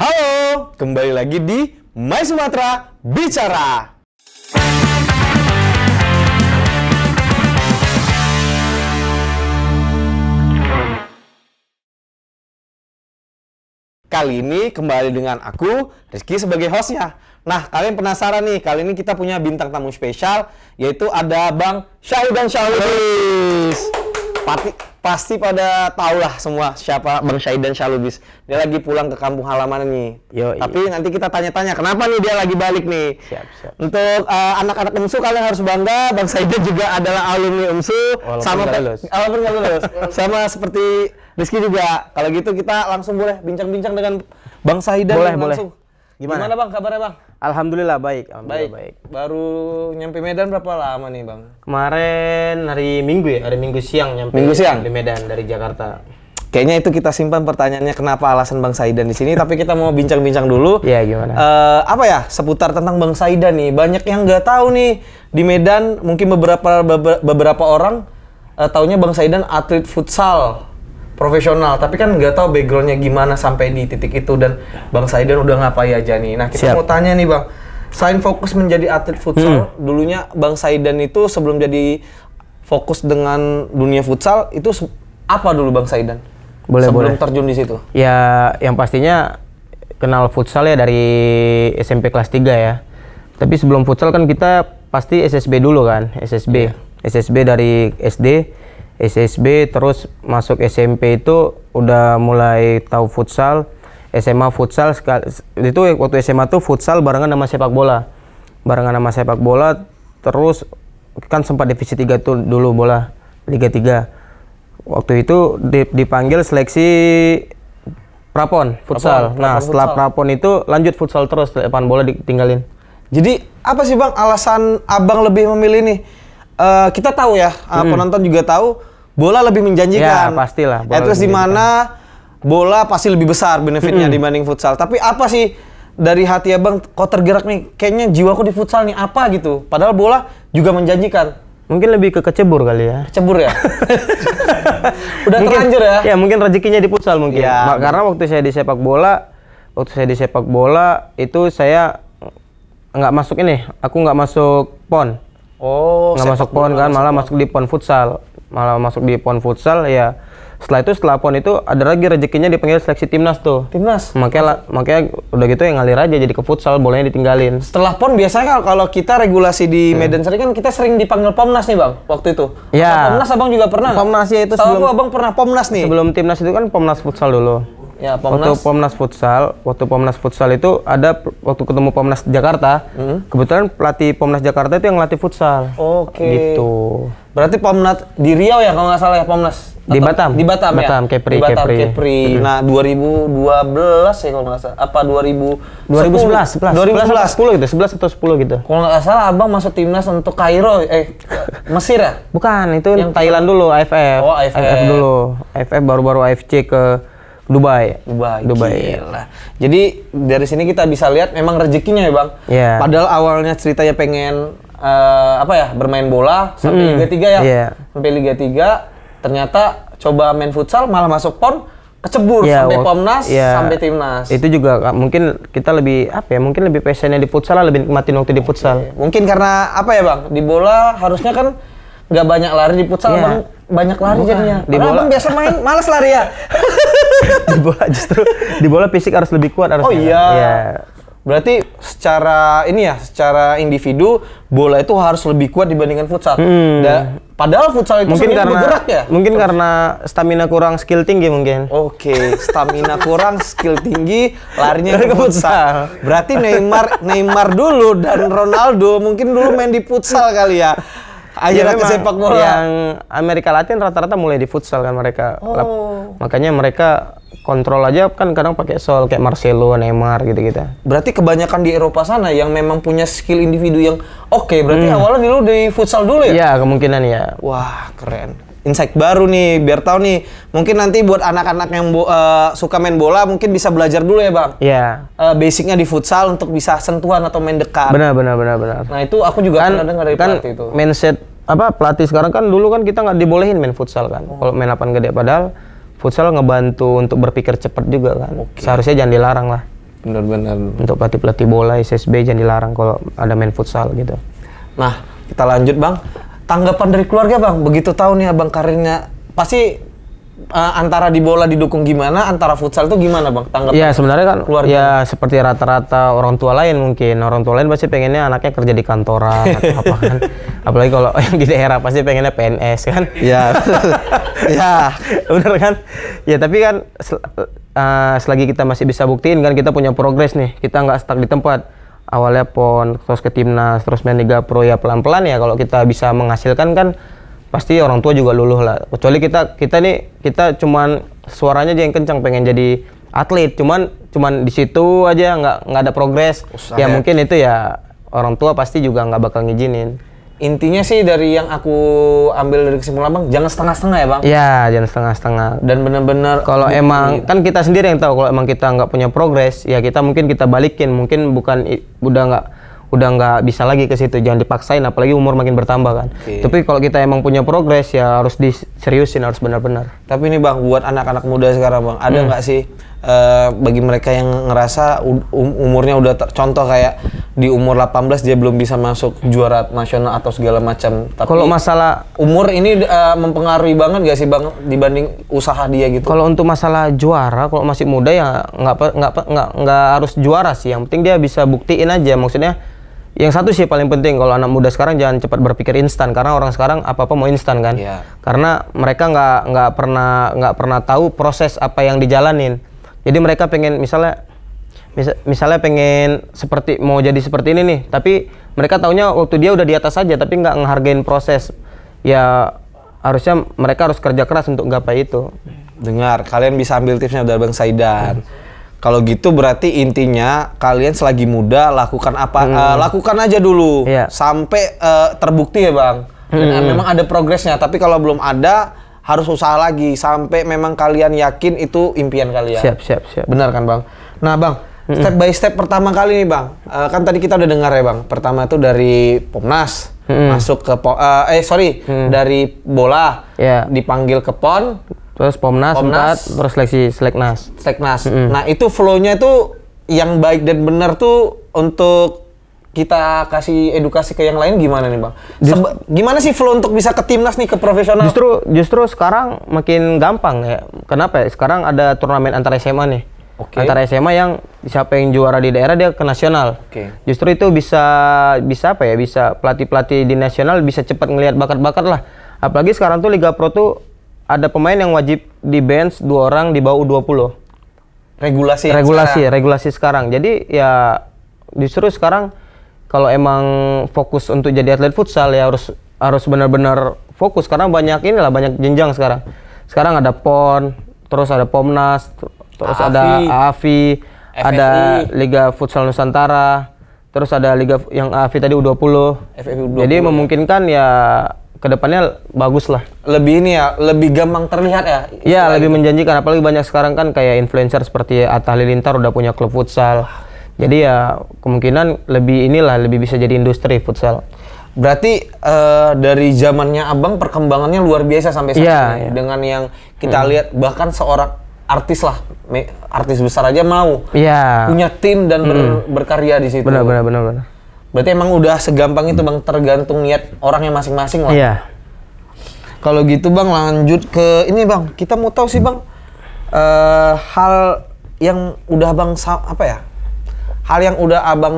Halo, kembali lagi di My Sumatera Bicara. Kali ini kembali dengan aku, Rizky, sebagai hostnya. Nah, kalian penasaran nih, kali ini kita punya bintang tamu spesial, yaitu ada Bang Syahid dan Syalubis. Pasti pada tahu lah semua siapa Bang Syahid dan Syalubis. Dia lagi pulang ke kampung halaman nih. Tapi nanti kita tanya-tanya, kenapa nih dia lagi balik nih. Siap. Untuk anak-anak UMSU, kalian harus bangga, Bang Syahid juga adalah alumni UMSU. Walaupun nggak lulus. Sama seperti Rizky juga. Kalau gitu kita langsung boleh bincang-bincang dengan Bang Syahid dan langsung. Gimana Bang kabarnya Bang? Alhamdulillah baik. Baik. Baru nyampe Medan berapa lama nih Bang? Kemarin hari Minggu siang nyampe di Medan dari Jakarta. Kayaknya itu kita simpan pertanyaannya kenapa alasan Bang Syaidan di sini, tapi kita mau bincang-bincang dulu. Iya, gimana? Seputar tentang Bang Syaidan nih. Banyak yang nggak tahu nih di Medan, mungkin beberapa orang taunya Bang Syaidan atlet futsal profesional, tapi kan nggak tahu backgroundnya gimana sampai di titik itu, dan Bang Syaidan udah ngapain aja nih. Nah, kita mau tanya nih Bang, selain fokus menjadi atlet futsal, dulunya Bang Syaidan itu sebelum jadi fokus dengan dunia futsal, itu apa dulu Bang Syaidan? Sebelum terjun di situ? Ya, yang pastinya kenal futsal ya dari SMP kelas 3 ya. Tapi sebelum futsal kan kita pasti SSB dulu kan, SSB dari SD, SSB terus masuk SMP itu udah mulai tahu futsal, SMA futsal itu waktu SMA tuh futsal barengan sama sepak bola. Terus kan sempat divisi 3 tuh dulu bola Liga 3. Waktu itu dipanggil seleksi prapon futsal. Setelah prapon itu lanjut futsal terus, depan bola ditinggalin. Jadi apa sih Bang alasan Abang lebih memilih nih? Kita tahu ya, penonton juga tahu bola lebih menjanjikan. Ya, pastilah. Terus di mana bola pasti lebih besar benefitnya dibanding futsal. Tapi apa sih dari hati Abang kok tergerak nih? Kayaknya jiwaku di futsal nih apa gitu. Padahal bola juga menjanjikan. Mungkin lebih ke kecebur kali ya. Kecebur ya? Udah terlanjur ya? Ya, mungkin rezekinya di futsal mungkin. Ya, karena waktu saya di sepak bola itu saya nggak masuk aku nggak masuk PON. Nggak masuk PON kan, malah masuk di PON futsal. Ya. Setelah PON itu ada lagi rezekinya dipanggil seleksi timnas tuh. Timnas? Makanya udah gitu ya ngalir aja jadi ke futsal, bolanya ditinggalin. Setelah PON biasanya kalau kita regulasi di Medan sering kan kita sering dipanggil Pomnas nih Bang, waktu itu. Ya. Pomnas Abang juga pernah? Pomnas ya itu sebelum Abang pernah Pomnas nih. Sebelum timnas itu kan Pomnas futsal dulu. Ya, Pomnas. Waktu Pomnas futsal itu waktu ketemu Pomnas Jakarta, kebetulan pelatih Pomnas Jakarta itu yang ngelatih futsal. Oke. Gitu. Berarti Pomnas di Riau ya kalau nggak salah ya Pomnas? Di Batam. Di Batam ya? Kepri. Nah, 2012 ya kalau nggak salah. Apa 2011 gitu, 11 atau 10 gitu. Kalau nggak salah Abang masuk timnas untuk Kairo, Mesir ya? Bukan, itu yang Thailand dulu, AFF. Oh, AFF dulu. AFF baru-baru AFC ke Dubai. Gila. Jadi dari sini kita bisa lihat memang rezekinya ya Bang. Yeah. Padahal awalnya ceritanya pengen bermain bola sampai Liga 3 ya. Yeah. Sampai Liga 3 ternyata coba main futsal malah masuk PON, kecebur sampai Pomnas, sampai timnas. Itu juga mungkin kita lebih mungkin lebih passionnya di futsal, lebih nikmatin waktu di futsal. Mungkin karena apa ya Bang? Di bola harusnya kan nggak banyak lari, di futsal Bang banyak lari jadinya. Di bola Abang biasa main malas lari ya. di bola fisik harus lebih kuat harusnya. Oh iya. Berarti secara individu bola itu harus lebih kuat dibandingkan futsal. Padahal futsal itu mungkin karena bergerak ya. Mungkin karena stamina kurang, skill tinggi mungkin. Oke, stamina kurang, skill tinggi, larinya ke futsal. Berarti Neymar dulu dan Ronaldo mungkin dulu main di futsal kali ya. Akhirnya ke sepak bola. Yang Amerika Latin rata-rata mulai di futsal kan mereka. Makanya mereka kontrol aja kan kadang pakai sol kayak Marcelo, Neymar gitu-gitu. Berarti kebanyakan di Eropa sana yang memang punya skill individu yang oke, berarti awalnya dulu dari futsal dulu ya? Iya, kemungkinan ya. Wah, keren. Insight baru nih, biar tahu nih. Mungkin nanti buat anak-anak yang suka main bola mungkin bisa belajar dulu ya Bang? Iya. Basicnya di futsal untuk bisa sentuhan atau main dekat. Benar. Nah itu aku juga pernah dengar dari pelatih itu. Mindset pelatih sekarang kan dulu kan kita nggak dibolehin main futsal kan. Kalau main lapangan gede, padahal futsal ngebantu untuk berpikir cepat juga kan. Seharusnya jangan dilarang lah. Benar-benar. Untuk pelatih bola SSB jangan dilarang kalau ada main futsal gitu. Nah, kita lanjut Bang. Tanggapan dari keluarga Bang, begitu tahu nih Abang karirnya pasti antara di bola didukung gimana, antara futsal itu gimana Bang? Tanggapan Ya sebenarnya kan keluarga. ya seperti rata-rata orang tua lain mungkin. Orang tua lain pasti pengennya anaknya kerja di kantoran atau apa kan. Apalagi kalau yang di daerah pasti pengennya PNS kan. Ya. Ya, Bener kan? Ya tapi kan selagi kita masih bisa buktiin kan kita punya progres nih. Kita nggak stuck di tempat. Awalnya PON, terus ke timnas, terus main Liga Pro ya pelan-pelan ya kalau kita bisa menghasilkan kan pasti orang tua juga luluh lah. Kecuali kita cuman suaranya aja yang kencang pengen jadi atlet, cuman di situ aja nggak ada progres. Ya mungkin itu ya orang tua pasti juga nggak bakal ngizinin. Intinya sih dari yang aku ambil dari kesimpulan Bang, jangan setengah-setengah ya Bang. Ya jangan setengah-setengah. Dan benar-benar Kalau emang kan kita sendiri yang tahu kalau emang kita nggak punya progres, ya kita balikin, mungkin udah nggak bisa lagi ke situ, jangan dipaksain apalagi umur makin bertambah kan. Tapi kalau kita emang punya progres ya harus diseriusin, harus benar-benar. Tapi ini Bang, buat anak-anak muda sekarang Bang, ada nggak sih bagi mereka yang ngerasa umurnya udah contoh kayak di umur 18 dia belum bisa masuk juara nasional atau segala macam. Tapi Kalau masalah umur ini mempengaruhi banget nggak sih Bang dibanding usaha dia gitu? Kalau untuk masalah juara, kalau masih muda ya nggak harus juara sih. Yang penting dia bisa buktiin aja. Maksudnya yang satu sih paling penting kalau anak muda sekarang jangan cepat berpikir instan karena orang sekarang apa-apa mau instan kan. Iya. Karena mereka nggak pernah tahu proses apa yang dijalanin. Jadi mereka pengen misalnya pengen mau jadi seperti ini nih, tapi mereka taunya waktu dia udah di atas aja tapi nggak ngehargain proses. Ya harusnya mereka harus kerja keras untuk gapai itu. Dengar, kalian bisa ambil tipsnya dari Bang Saidan. Kalau gitu berarti intinya kalian selagi muda lakukan lakukan aja dulu sampai terbukti ya Bang. Dan memang ada progresnya, tapi kalau belum ada harus usaha lagi sampai memang kalian yakin itu impian kalian. Siap. Benar kan Bang? Nah Bang, step by step pertama kali nih Bang, kan tadi kita udah dengar ya Bang. Pertama itu dari Pomnas masuk ke dari bola dipanggil ke PON. Terus Pomnas 4, terus Seleknas. Nah itu flow-nya itu yang baik dan benar tuh untuk kita kasih edukasi ke yang lain gimana nih Bang? Gimana sih flow untuk bisa ke timnas nih, ke profesional? Justru sekarang makin gampang ya. Kenapa ya? Sekarang ada turnamen antar SMA nih. Antara SMA yang siapa yang juara di daerah dia ke nasional. Justru itu bisa apa ya? Bisa pelatih-pelatih di nasional bisa cepat ngelihat bakat-bakat lah. Apalagi sekarang tuh Liga Pro tuh ada pemain yang wajib di bench 2 orang di bawah U20. Regulasi sekarang. Jadi ya justru sekarang kalau emang fokus untuk jadi atlet futsal ya harus benar-benar fokus karena banyak jenjang sekarang. Sekarang ada PON, terus ada Pomnas, terus ada AAFI, ada Liga Futsal Nusantara, terus ada Liga yang AAFI tadi U20. Jadi memungkinkan ya kedepannya bagus lah. Lebih gampang terlihat ya? Iya, lebih menjanjikan. Apalagi banyak sekarang kan kayak influencer seperti Atta Halilintar udah punya klub futsal. Jadi ya kemungkinan lebih bisa jadi industri futsal. Berarti dari zamannya Abang perkembangannya luar biasa sampai saat ini. Dengan yang kita lihat bahkan seorang artis besar aja mau punya tim dan berkarya di situ. Benar. Berarti emang udah segampang itu Bang, tergantung niat orangnya masing-masing lah. Iya. Kalau gitu Bang lanjut ke ini Bang, kita mau tahu sih Bang hal yang udah Abang hal yang udah Abang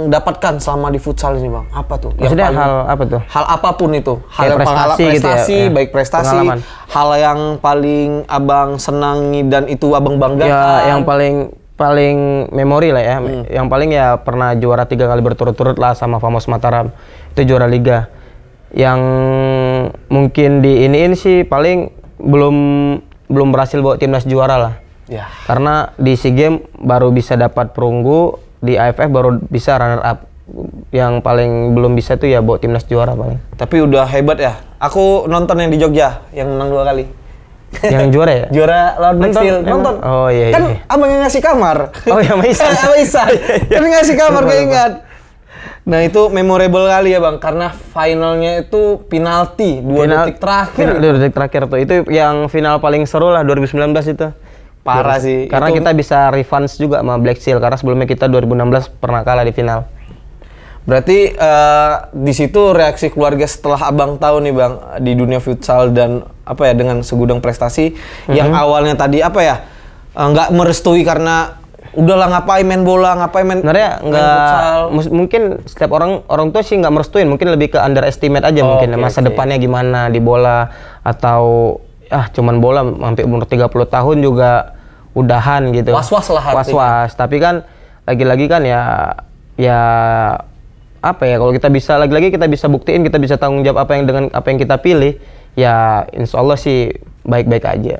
dapatkan selama di futsal ini Bang, apa tuh? Maksudnya hal apa tuh? Hal apapun itu, hal yang prestasi gitu ya? Baik prestasi, pengalaman. Hal yang paling Abang senangi dan itu Abang banggakan. Ya yang paling memori lah ya, yang paling ya pernah juara 3 kali berturut-turut lah sama Famos Mataram, itu juara liga. Yang mungkin ini sih paling belum berhasil bawa timnas juara lah. Ya. Karena di SEA Games baru bisa dapat perunggu, di AFF baru bisa runner up. Yang paling belum bisa tuh ya bawa timnas juara paling. Tapi udah hebat ya. Aku nonton yang di Jogja yang menang 2 kali. Yang juara ya? Juara lawan Blacksteel. Nonton. Oh iya. Kan abang yang ngasih kamar. Oh iya, Sama Isa. Kan ngasih kamar, keingat. Nah itu memorable kali ya Bang, karena finalnya itu penalti 2 detik terakhir. 2 detik terakhir tuh. Itu yang final paling seru lah 2019 itu. Parah sih. Karena Itu- kita bisa revanche juga sama Black Seal karena sebelumnya kita 2016 pernah kalah di final. Berarti di situ reaksi keluarga setelah abang tahu nih bang di dunia futsal dan apa ya dengan segudang prestasi yang awalnya tadi apa ya nggak merestui karena udahlah ngapain main bola, ngapain main Sebenarnya main nggak futsal. mungkin setiap orang tua sih nggak merestuin, mungkin lebih ke underestimate aja mungkin oke, masa oke. depannya gimana di bola atau cuman bola sampai umur 30 tahun juga udahan gitu. Was-was lah hatinya. Was-was, tapi kan lagi-lagi kan ya apa ya kalau kita bisa lagi-lagi kita bisa buktiin, kita bisa tanggung jawab apa yang kita pilih, ya insya Allah sih baik-baik aja.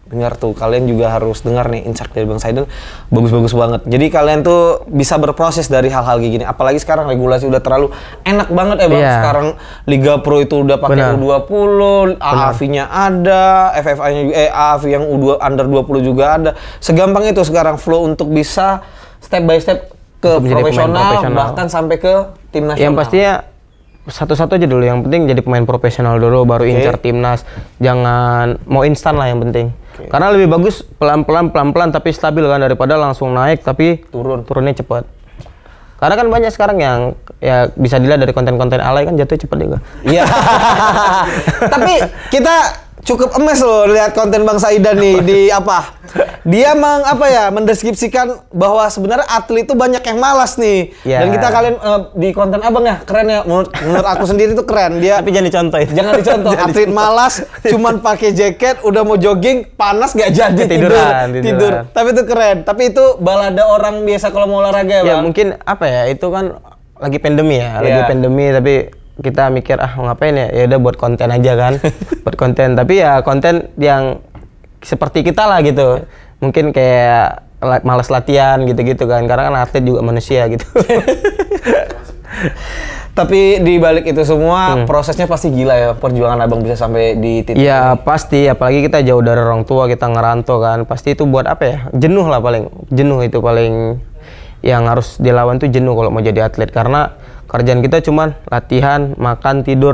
Dengar tuh, kalian juga harus dengar nih insight dari Bang Saidel, bagus-bagus banget. Jadi kalian tuh bisa berproses dari hal-hal kayak gini. Apalagi sekarang regulasi udah terlalu enak banget ya Bang. Iya. Sekarang Liga Pro itu udah pakai Benar. U20, AAV-nya ada, FFA-nya juga, AAV yang under 20 juga ada. Segampang itu sekarang flow untuk bisa step by step ke Untuk menjadi pemain profesional, profesional. bahkan sampai ke tim nasional. Yang pastinya satu-satu aja dulu, yang penting jadi pemain profesional dulu baru incar timnas. Jangan mau instan lah yang penting. Karena lebih bagus pelan-pelan tapi stabil kan daripada langsung naik tapi turunnya cepat. Karena kan banyak sekarang yang ya bisa dilihat dari konten-konten alay kan jatuh cepat juga. Iya. Tapi kita cukup emes loh lihat konten Bang Saidan nih di apa? Dia mendeskripsikan bahwa sebenarnya atlet itu banyak yang malas nih. Ya. Dan kita kalian di konten Abang ya keren ya. Menurut aku sendiri tuh keren. Dia Tapi jangan dicontoh itu. jangan dicontoh. Atlet malas, cuman pakai jaket, udah mau jogging, panas gak jadi Tiduran. tidur. Tapi itu keren. Tapi itu balada orang biasa kalau mau olahraga Ya Bang. mungkin apa ya, itu kan lagi pandemi ya, lagi Iya. pandemi tapi kita mikir ngapain ya udah buat konten aja kan. Buat konten, tapi ya konten yang seperti kita lah gitu. Mungkin kayak malas latihan gitu-gitu kan, karena kan atlet juga manusia gitu. Tapi di balik itu semua prosesnya pasti gila ya perjuangan Abang bisa sampai di titik. Iya pasti, apalagi kita jauh dari orang tua, kita ngerantau kan, pasti itu buat apa ya, jenuh lah jenuh itu paling yang harus dilawan tuh jenuh kalau mau jadi atlet, karena kerjaan kita cuman latihan, makan, tidur,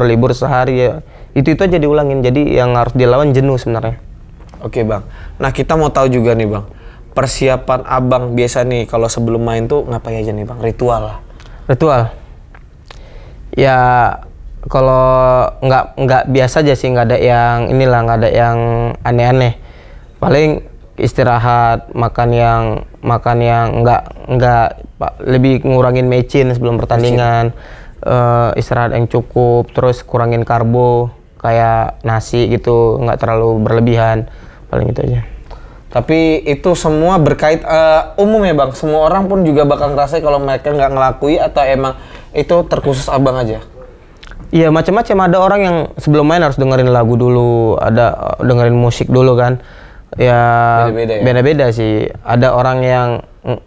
libur sehari ya, itu aja diulangin, jadi yang harus dilawan jenuh sebenarnya. Oke Bang, nah kita mau tahu juga nih Bang, persiapan Abang biasa nih kalau sebelum main tuh ngapain aja nih Bang, ritual lah. Ritual ya kalau nggak biasa aja sih, nggak ada yang aneh-aneh, paling istirahat, makan yang nggak lebih ngurangin mecin sebelum pertandingan, istirahat yang cukup, terus kurangin karbo kayak nasi gitu, nggak terlalu berlebihan, paling itu aja. Tapi itu semua berkait umum ya Bang, semua orang pun juga bakal ngerasain kalau mereka nggak ngelakui atau emang itu terkhusus Abang aja? Iya macam-macam, ada orang yang sebelum main harus dengerin lagu dulu, ada dengerin musik dulu kan. Ya beda-beda sih. Ada orang yang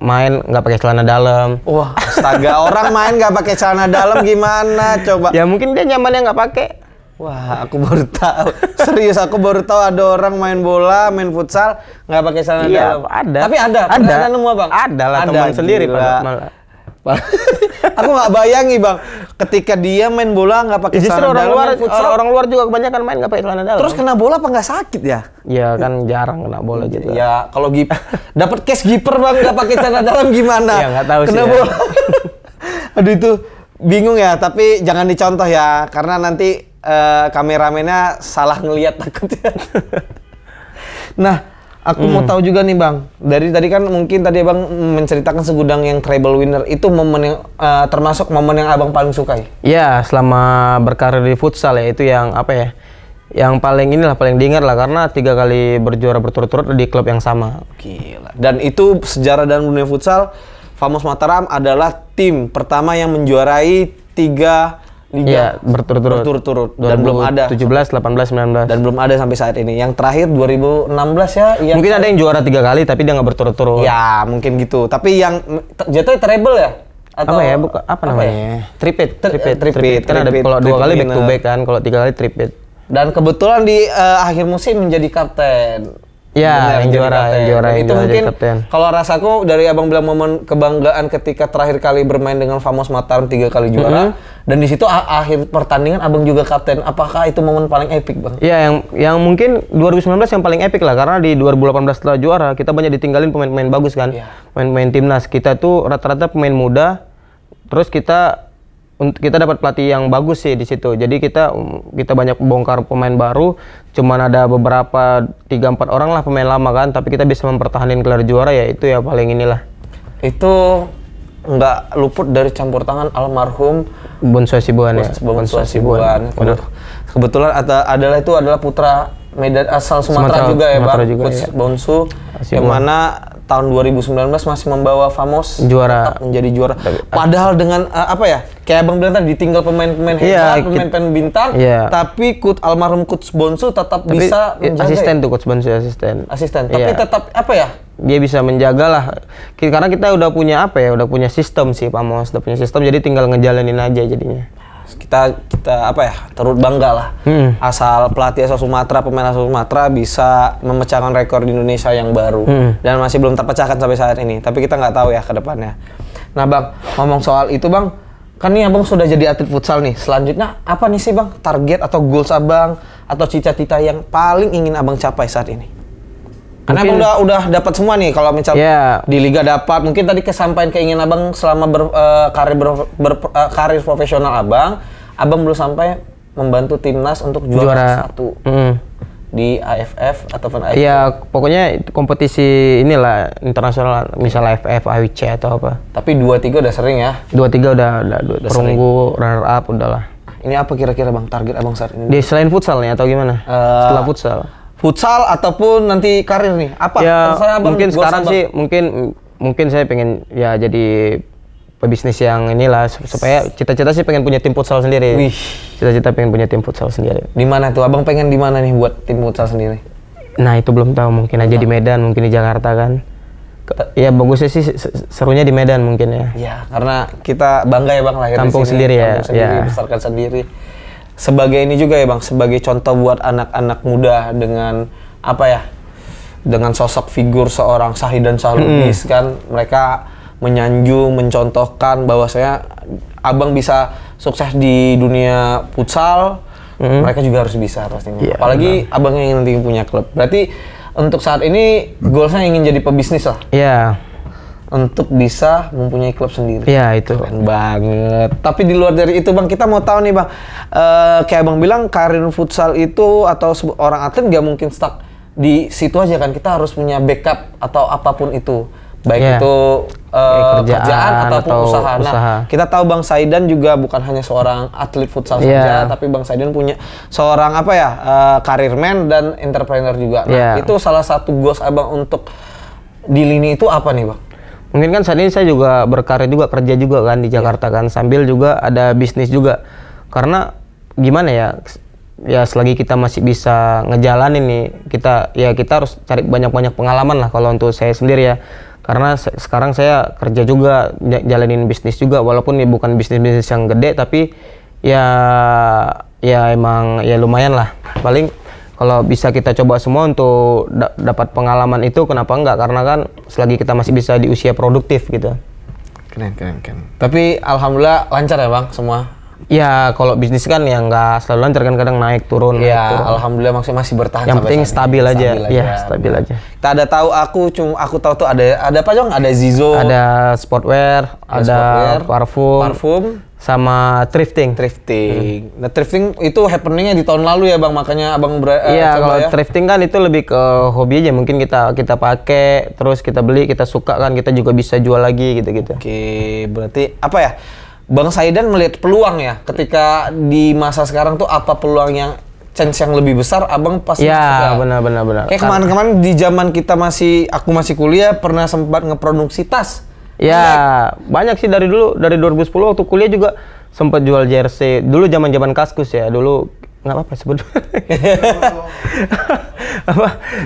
main nggak pakai celana dalam. Wah, astaga, orang main nggak pakai celana dalam gimana coba? Ya mungkin dia nyamannya nggak pakai. Wah, aku baru tahu. Serius, aku baru tahu ada orang main bola, main futsal nggak pakai celana Iya, dalam. ada. Tapi ada nemu Bang. Ada lah, teman sendiri malah. Aku nggak bayangi Bang, ketika dia main bola nggak pakai Justru celana dalam, main futsal. orang luar juga kebanyakan main nggak pakai celana dalam. Terus kena bola apa nggak sakit ya? Ya kan jarang kena bola gitu. Ya kalau dapat case giper Bang nggak pakai celana dalam gimana? Ya nggak tahu sih. Kena Ya. bola. Aduh itu bingung ya, tapi jangan dicontoh ya, karena nanti kameramennya salah ngelihat takutnya. Nah, aku mau tahu juga nih Bang, dari tadi kan mungkin tadi Abang menceritakan segudang yang treble winner, itu momen yang termasuk momen yang Abang paling sukai? Ya selama berkarir di futsal ya, itu yang apa ya, yang paling diingat lah, karena 3 kali berjuara berturut-turut di klub yang sama. Gila. Dan itu sejarah dalam dunia futsal, Famos Mataram adalah tim pertama yang menjuarai 3 liga berturut-turut dan belum ada 17, 18, 19. dan belum ada sampai saat ini. Yang terakhir 2016 ya. Mungkin ada yang juara 3 kali tapi dia nggak berturut-turut. Ya, mungkin gitu. Tapi yang jatuhnya treble ya? Atau apa ya? Apa namanya? ya? Tripit. Kan ada Tripit, kalau 2 kali back to winner. back kan, kalau 3 kali tripit. Dan kebetulan di akhir musim menjadi kapten. Ya, yang juara itu jadi mungkin kapten. kalau rasaku dari Abang bilang momen kebanggaan ketika terakhir kali bermain dengan Famos Mataram 3 kali juara. Dan di situ akhir pertandingan abang juga kapten. Apakah itu momen paling epic, Bang? Iya, yang mungkin 2019 yang paling epic lah, karena di 2018 setelah juara kita banyak ditinggalin pemain-pemain bagus kan. Pemain-pemain timnas kita tuh rata-rata pemain muda. Terus kita dapat pelatih yang bagus sih di situ. Jadi kita banyak bongkar pemain baru. Cuman ada beberapa 3-4 orang lah pemain lama kan, tapi kita bisa mempertahankan gelar juara, ya itu ya paling inilah. Itu nggak luput dari campur tangan almarhum Bonsu Hasibuan ya. Bonsu Hasibuan. Kebetulan adalah putra Medan asal Sumatera juga ya, Bang. Coach Bonsu, yang mana tahun 2019 masih membawa Famos juara, tetap menjadi juara. Padahal dengan kayak Abang bilang tadi, ditinggal pemain-pemain hebat, pemain-pemain bintang, tapi almarhum Coach Bonsu tetap bisa menjaga. Asisten tuh Coach Bonsu, asisten. Tapi tetap dia bisa menjaga lah, karena kita udah punya udah punya sistem sih Famos, udah punya sistem, jadi tinggal ngejalanin aja jadinya. Kita turut bangga lah. Asal pelatih asal Sumatera, pemain asal Sumatera bisa memecahkan rekor di Indonesia yang baru dan masih belum terpecahkan sampai saat ini. Tapi kita nggak tahu ya ke depannya. Nah, Bang, ngomong soal itu, Bang, kan nih Abang sudah jadi atlet futsal nih. Selanjutnya apa nih sih, Bang, target atau goals Abang atau cita-cita yang paling ingin Abang capai saat ini? Karena Abang udah dapat semua nih, kalau misalnya di liga dapat, mungkin tadi kesampaian keinginan Abang selama karir profesional Abang belum sampai membantu timnas untuk juara 1 di AFF ataupun AFF. Iya, pokoknya kompetisi inilah internasional, misalnya AFF, AWC atau apa. Tapi 2-3 udah sering ya? 2-3 udah perunggu, runner up udahlah. Ini apa kira-kira, Bang, target Abang saat ini? Di selain futsal nih atau gimana? Setelah futsal? Futsal ataupun nanti karir nih, apa? Ya, mungkin sekarang sih mungkin saya pengen ya jadi pebisnis yang inilah, supaya cita-cita sih pengen punya tim futsal sendiri. Wih, cita-cita pengen punya tim futsal sendiri. Di mana tuh Abang pengen di mana nih buat tim futsal sendiri? Nah, itu belum tahu, mungkin aja di Medan, mungkin di Jakarta kan. Ya bagusnya sih serunya di Medan mungkin ya. Iya, karena kita bangga ya, Bang, lahir kampung di sini, sendiri ya. Kampung sendiri, besarkan sendiri. Sebagai ini juga ya, Bang, sebagai contoh buat anak-anak muda dengan dengan sosok figur seorang Syahidan Syahlubis kan, mereka menyanjung, mencontohkan bahwa Abang bisa sukses di dunia futsal, mereka juga harus bisa pastinya. Apalagi Abang yang nanti punya klub. Berarti untuk saat ini goalsnya ingin jadi pebisnis lah. Iya. Untuk bisa mempunyai klub sendiri. Iya, itu. Keren banget. Tapi di luar dari itu, Bang, kita mau tahu nih, Bang. Kayak Bang bilang, karir futsal itu atau orang atlet nggak mungkin stuck di situ aja kan. Kita harus punya backup atau apapun itu. Baik itu kerjaan ataupun usaha. Nah, kita tahu Bang Saidan juga bukan hanya seorang atlet futsal saja, tapi Bang Saidan punya seorang karirman dan entrepreneur juga. Nah, itu salah satu goals Abang untuk di lini itu apa nih, Bang? Mungkin kan saat ini saya juga berkarir juga, kerja juga kan di Jakarta kan, sambil juga ada bisnis juga. Karena gimana ya selagi kita masih bisa ngejalanin nih, kita harus cari banyak-banyak pengalaman lah kalau untuk saya sendiri ya. Karena sekarang saya kerja juga, jalanin bisnis juga, walaupun ya bukan bisnis yang gede, tapi ya emang ya lumayan lah. Paling kalau bisa kita coba semua untuk dapat pengalaman itu, kenapa enggak? Karena kan selagi kita masih bisa di usia produktif gitu. Keren. Tapi alhamdulillah lancar ya, Bang, semua? Ya, kalau bisnis kan ya nggak selalu lancar kan, kadang naik turun. Ya, alhamdulillah masih bertahan. Yang penting stabil aja. Stabil aja. Kita ada tahu, aku tahu tuh ada apa, Jong? Ada Zizo, ada sportwear, ada parfum. Sama thrifting. Nah, thrifting itu happeningnya di tahun lalu ya, Bang, makanya Abang iya, kalau thrifting kan itu lebih ke hobi aja, mungkin kita pakai, terus kita beli, kita suka kan, kita juga bisa jual lagi gitu-gitu. Oke, berarti Bang Saidan melihat peluang ya, ketika di masa sekarang tuh apa peluang yang chance yang lebih besar, Abang pasti ya, benar. Kayak kemarin-kemarin di zaman aku masih kuliah pernah sempat ngeproduksi tas. Ya, banyak sih dari 2010 waktu kuliah juga sempat jual jersey. Dulu zaman-zaman Kaskus ya, dulu nggak apa-apa sebetulnya.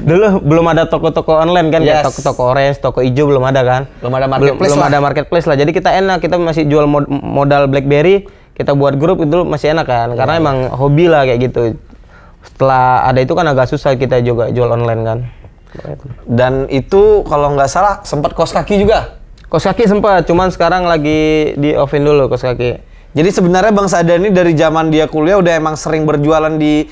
Dulu belum ada toko-toko online kan, kayak toko orange, toko hijau belum ada kan. Belum ada marketplace lah. Jadi kita enak, kita masih jual modal BlackBerry, kita buat grup itu masih enak kan, karena emang hobi lah kayak gitu. Setelah ada itu kan agak susah kita juga jual online kan. Dan itu kalau nggak salah sempat kos kaki juga. Kos kaki sempat, cuman sekarang lagi di offin dulu kos kaki. Jadi sebenarnya Bang Saidan ini dari zaman dia kuliah udah emang sering berjualan di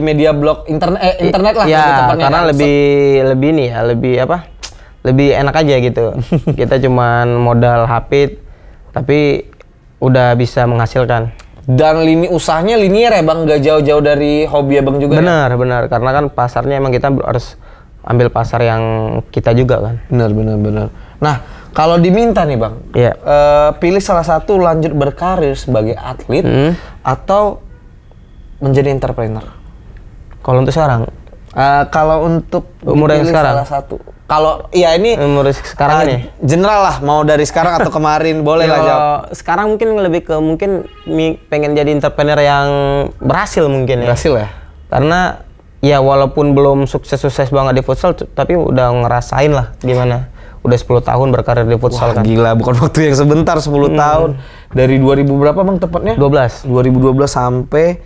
media blog internet lah. Ya, karena kan. lebih ini ya, lebih apa? Lebih enak aja gitu. Kita cuman modal HP, tapi udah bisa menghasilkan. Dan lini usahanya linier ya Bang, nggak jauh-jauh dari hobi Abang juga. Benar, benar. Karena kan pasarnya emang kita harus ambil pasar yang kita juga kan. Benar. Nah, kalau diminta nih Bang, pilih salah satu lanjut berkarir sebagai atlet atau menjadi entrepreneur. Kalau untuk sekarang? Kalau untuk umur yang sekarang? Salah satu. Kalau ini umur sekarang ini general lah, mau dari sekarang atau kemarin boleh lah jawab. Sekarang mungkin lebih ke pengen jadi entrepreneur yang berhasil mungkin ya. Berhasil ya? Karena ya walaupun belum sukses banget di futsal, tapi udah ngerasain lah gimana. Udah 10 tahun berkarir di futsal. Wah, kan. Gila, bukan waktu yang sebentar, 10 tahun. Dari 2000 berapa Bang tepatnya? 2012 sampai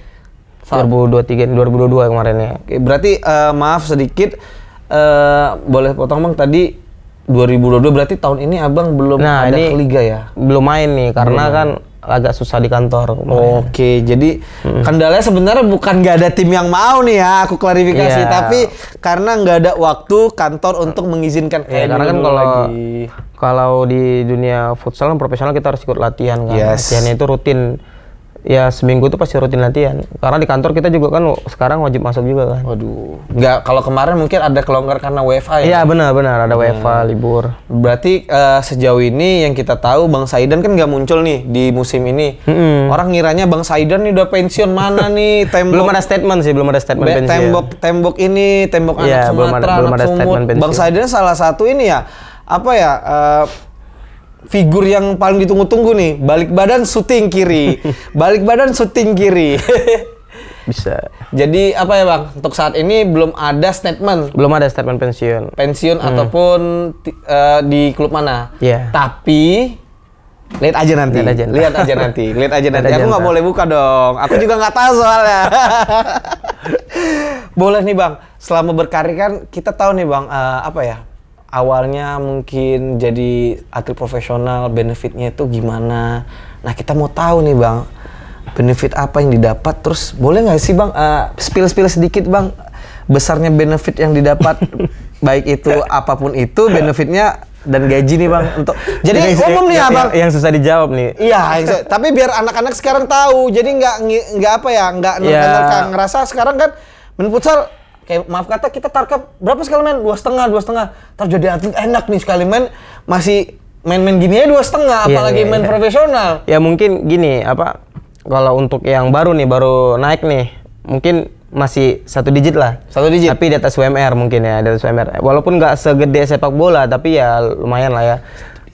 2022 kemarin ya. Oke, berarti maaf sedikit, boleh potong Bang, tadi 2022 berarti tahun ini Abang belum ada ke liga ya? Belum main nih, karena kan agak susah di kantor. Oke, jadi kendalanya sebenarnya bukan nggak ada tim yang mau nih ya, aku klarifikasi, tapi karena nggak ada waktu kantor untuk mengizinkan. Karena kan kalau di dunia futsal kan profesional kita harus ikut latihan kan. Latihannya itu rutin. Ya seminggu itu pasti rutin latihan. Karena di kantor kita juga kan sekarang wajib masuk juga kan. Waduh. Nggak, kalau kemarin mungkin ada kelonggar karena WFA ya? Iya benar ada WFA libur. Berarti sejauh ini yang kita tahu Bang Saidan kan nggak muncul nih di musim ini. Orang ngiranya Bang Saidan nih udah pensiun mana nih? Belum ada statement pensiun. Tembok ini, tembok anak Sumatera, anak Sumut. Bang Saidan salah satu ini ya, apa ya? Figur yang paling ditunggu-tunggu nih, balik badan syuting kiri. Bisa. Jadi apa ya Bang, untuk saat ini belum ada statement pensiun ataupun di klub mana. Tapi lihat aja nanti. Aku nggak boleh buka dong, aku juga nggak tahu soalnya. Boleh nih Bang, selama berkarir kan kita tahu nih Bang, apa ya, awalnya mungkin jadi atlet profesional, benefitnya itu gimana. Nah kita mau tahu nih Bang, benefit apa yang didapat, terus boleh nggak sih Bang spill sedikit Bang, besarnya benefit yang didapat, baik itu apapun itu benefitnya dan gaji nih Bang. Untuk jadi umum nih ya Bang. Yang susah dijawab nih. Iya, tapi biar anak-anak sekarang tahu, jadi nggak apa ya, nggak ngerasa sekarang kan main futsal. Kayak maaf kata kita tarkam berapa sekali main? 2,5. Ntar jadi atlet enak nih, sekali main masih main-main gini aja 2,5, apalagi main profesional. Ya mungkin gini, apa, kalau untuk yang baru naik nih, mungkin masih 1 digit lah. 1 digit? Tapi di atas UMR mungkin ya, di atas UMR. Walaupun nggak segede sepak bola, tapi ya lumayan lah ya.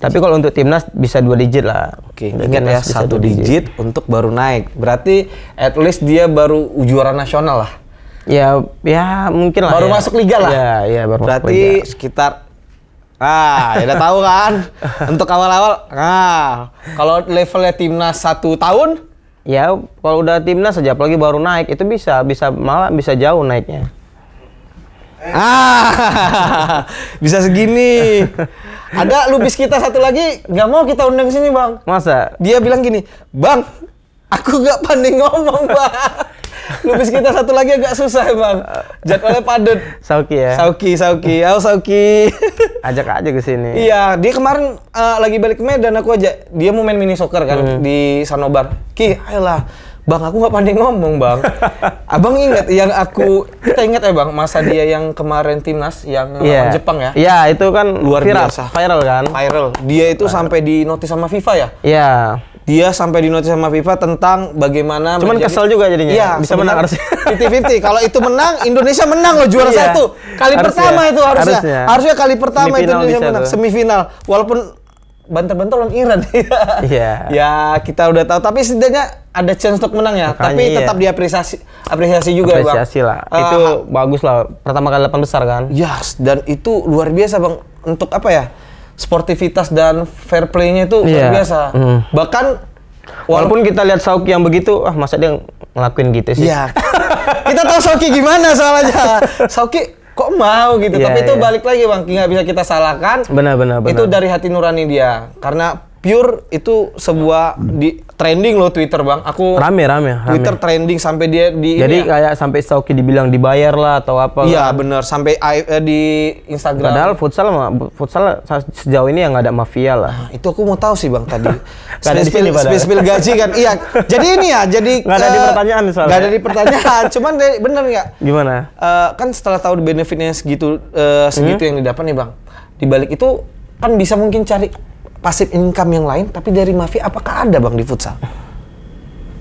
Tapi kalau untuk timnas bisa 2 digit lah. Oke, ingat ya, 1 digit untuk baru naik. Berarti at least dia baru juara nasional lah. Ya mungkin lah. Baru masuk liga lah. Iya, baru berarti masuk liga. Berarti sekitar ya udah tahu kan. Untuk awal-awal. Kalau levelnya timnas 1 tahun, ya kalau udah timnas saja, apalagi baru naik, itu malah bisa jauh naiknya. Bisa segini. Ada lubis kita satu lagi, nggak mau kita undang sini Bang. Masa? Dia bilang gini, Bang, aku nggak pandai ngomong Bang. Lubis kita satu lagi agak susah Bang, jadwalnya padat. Sauki ya? Sauki. Halo Sauki. Ajak aja ke sini. Iya, dia kemarin lagi balik ke Medan, aku aja. Dia mau main mini soccer kan di Sanobar. Ayolah. Bang, aku nggak pandai ngomong Bang. Abang ingat yang kita ingat ya Bang, masa dia yang kemarin timnas yang lawan Jepang ya? Iya, itu kan luar biasa. Viral kan? Viral. Dia itu sampai dinotis sama FIFA ya? Iya. Dia sampai dinotis sama FIFA tentang bagaimana. Cuman kesel juga jadinya. Iya, bisa menang harusnya. 50-50. Kalau itu menang, Indonesia menang loh, juara 1. Kali pertama itu harusnya. Harusnya kali pertama itu Indonesia menang. Semifinal. Walaupun banter-banter lawan Iran. Iya. Ya, kita udah tahu. Tapi setidaknya ada chance untuk menang ya. Makanya tapi tetap apresiasi juga Bang. Apresiasi lah. Itu bagus lah. Pertama kali 8 besar kan. Yes, dan itu luar biasa Bang. Untuk apa ya? Sportivitas dan fair play-nya itu luar biasa. Bahkan walaupun kita lihat Sauki yang begitu, masa dia ngelakuin gitu sih? Iya. Kita tahu Sauki gimana soalnya. Sauki kok mau gitu. Tapi itu balik lagi Bang, nggak bisa kita salahkan. Benar. Itu dari hati nurani dia. Karena Pure itu sebuah di trending loh Twitter bang. Aku Rame. Twitter trending sampai dia di Jadi kayak sampai Sauki dibilang dibayar lah atau apa. Iya bener, sampai di Instagram. Padahal futsal sejauh ini yang nggak ada mafia lah. Nah, itu aku mau tahu sih bang tadi. Nggak ada di sini, padahal. Spill gaji kan. Iya. Jadi ini ya, jadi Nggak ada di pertanyaan soalnya. Nggak ada di pertanyaan. Cuman bener nggak? Gimana? Kan setelah tahu benefitnya segitu yang didapat nih bang. Di balik itu kan bisa mungkin cari passive income yang lain, tapi dari mafia apakah ada bang di futsal?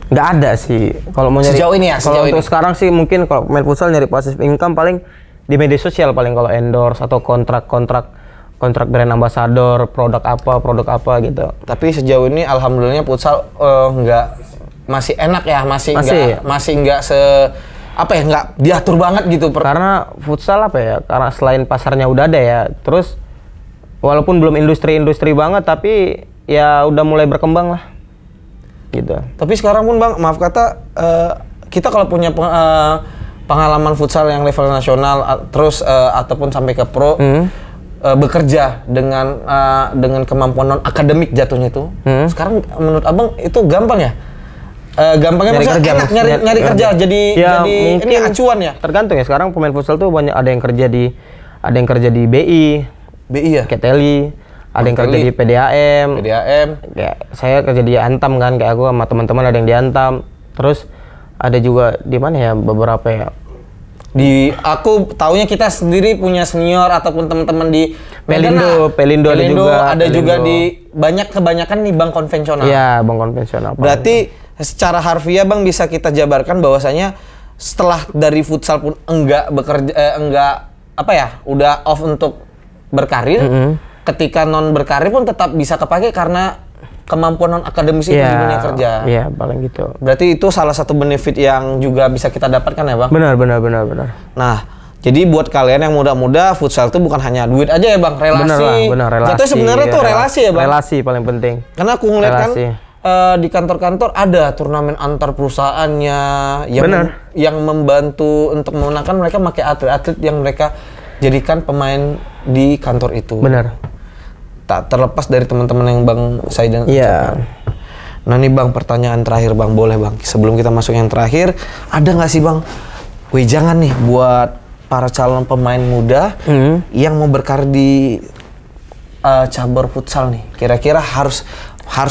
Nggak ada sih. Kalau mau nyari Sejauh ini ya, kalau untuk sekarang sih mungkin kalau main futsal nyari passive income paling di media sosial, paling kalau endorse atau kontrak brand ambassador, produk apa gitu. Tapi sejauh ini alhamdulillahnya futsal masih enak ya, masih nggak nggak diatur banget gitu. Karena futsal karena selain pasarnya udah ada ya, terus walaupun belum industri banget tapi ya udah mulai berkembang lah. Gitu. Tapi sekarang pun bang, maaf kata, kita kalau punya pengalaman futsal yang level nasional terus ataupun sampai ke pro, bekerja dengan kemampuan non akademik jatuhnya itu, sekarang menurut abang itu gampang ya? Gampangnya nyari kerja jadi ini acuan ya? Tergantung ya, sekarang pemain futsal tuh banyak, ada yang kerja di BI ya, Keteli, ada yang kerja di PDAM. Kayak saya kerja di Antam kan, kayak aku sama teman-teman ada yang di Antam. Terus ada juga di mana ya beberapa ya. Aku taunya kita sendiri punya senior ataupun teman-teman di Pelindo ada juga di kebanyakan nih bank konvensional. Iya, bank konvensional. Berarti secara harfiah bang bisa kita jabarkan bahwasanya setelah dari futsal pun enggak udah off untuk berkarir, ketika non berkarir pun tetap bisa kepake karena kemampuan non akademis itu di dunia kerja. Iya, paling gitu. Berarti itu salah satu benefit yang juga bisa kita dapatkan ya bang? Benar. Nah, jadi buat kalian yang muda-muda, futsal itu bukan hanya duit aja ya bang, relasi. Benar, relasi. Jatuhnya sebenarnya tuh relasi ya bang? Relasi paling penting. Karena aku ngeliat kan di kantor-kantor ada turnamen antar perusahaannya yang membantu untuk memenangkan, mereka pakai atlet-atlet yang mereka jadikan pemain di kantor itu. Benar. Tak terlepas dari teman-teman yang Bang Saidan. Iya. Nah nih Bang, pertanyaan terakhir Bang, boleh Bang? Sebelum kita masuk yang terakhir, ada nggak sih Bang wejangan nih buat para calon pemain muda yang mau berkarir di cabur futsal nih? Kira-kira harus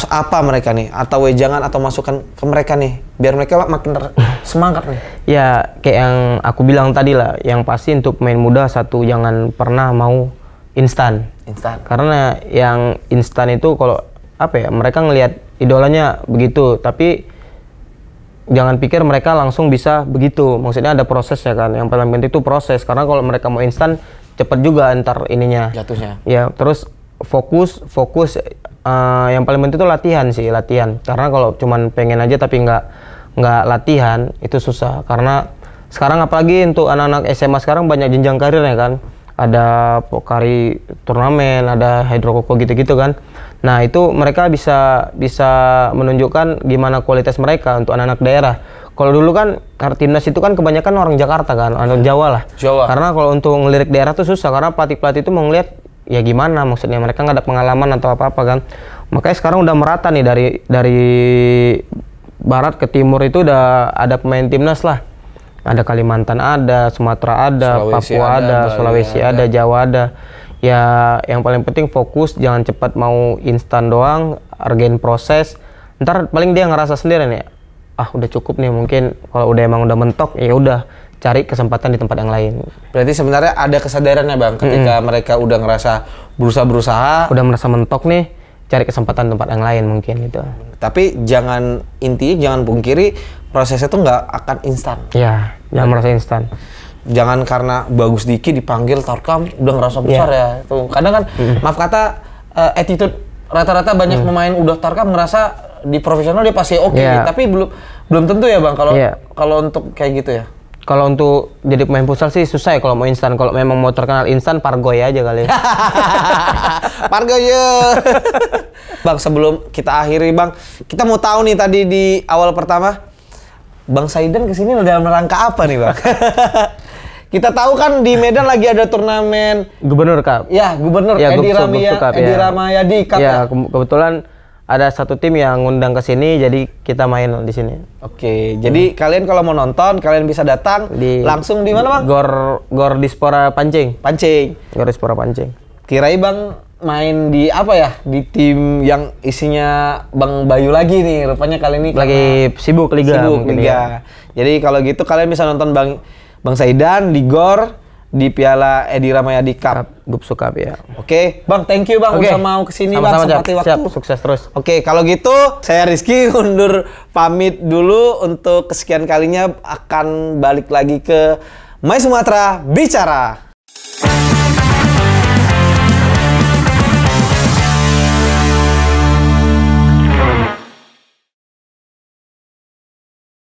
apa mereka nih? Atau wejangan atau masukan ke mereka nih, biar mereka makin semangat nih? Ya kayak yang aku bilang tadi lah, yang pasti untuk pemain muda, satu, jangan pernah mau instan. Karena yang instan itu kalau mereka ngelihat idolanya begitu, tapi jangan pikir mereka langsung bisa begitu. Maksudnya ada prosesnya kan. Yang paling penting itu proses. Karena kalau mereka mau instan, cepet juga ntar ininya. Jatuhnya. Ya, terus fokus. Yang paling penting itu latihan. Karena kalau cuman pengen aja tapi nggak latihan itu susah. Karena sekarang apalagi untuk anak-anak SMA sekarang banyak jenjang karirnya kan. Ada Pokari turnamen, ada Hydrokoko gitu-gitu kan. Nah itu mereka bisa menunjukkan gimana kualitas mereka untuk anak-anak daerah. Kalau dulu kan timnas itu kan kebanyakan orang Jakarta kan, orang Jawa lah. Karena kalau untuk ngelirik daerah tuh susah, karena pelatih-pelatih itu mau ngeliat ya gimana, maksudnya mereka nggak ada pengalaman atau apa-apa kan. Makanya sekarang udah merata nih dari barat ke timur itu udah ada pemain timnas lah. Ada Kalimantan ada, Sumatera ada, Papua ada, Sulawesi ada, Jawa ada. Ya yang paling penting fokus, jangan cepat mau instan doang, hargain proses. Ntar paling dia ngerasa sendiri nih, udah cukup nih, mungkin kalau udah emang udah mentok ya udah cari kesempatan di tempat yang lain. Berarti sebenarnya ada kesadarannya Bang, ketika mereka udah ngerasa berusaha, udah merasa mentok nih, cari kesempatan tempat yang lain mungkin gitu. Tapi jangan pungkiri prosesnya tuh nggak akan instan. Iya, jangan merasa instan. Jangan karena bagus dikit dipanggil Tarkam udah ngerasa besar ya. Tuh kadang kan maaf kata attitude rata-rata banyak pemain udah Tarkam ngerasa di profesional dia pasti oke, tapi belum tentu ya Bang kalau untuk kayak gitu ya. Kalau untuk jadi pemain futsal sih susah ya kalau mau instan. Kalau memang mau terkenal instan, Pargoy aja kali. Pargoy. Bang, sebelum kita akhiri Bang, kita mau tahu nih tadi di awal pertama, Bang Saidan kesini dalam rangka apa nih Bang? Kita tahu kan di Medan lagi ada turnamen Gubernur Cup. Ya, Gubernur ya, Edi Ramayadi Cup. Ya, kebetulan ada satu tim yang ngundang ke sini, jadi kita main di sini. Oke, jadi kalian kalau mau nonton, kalian bisa datang langsung di mana, Bang? Gor Dispora Pancing. Gor Dispora Pancing. Kirain Bang main di apa ya? Di tim yang isinya Bang Bayu lagi nih. Rupanya kali ini lagi sibuk liga. Ya. Jadi kalau gitu kalian bisa nonton Bang Saidan di Gor di Piala Edi Ramayadi Cup. Gupsu Cup ya. Oke, Bang, thank you Bang udah mau kesini Bang, sempati waktu. Siap, sukses terus. Oke, kalau gitu saya Rizky undur pamit dulu, untuk kesekian kalinya akan balik lagi ke My Sumatera Bicara.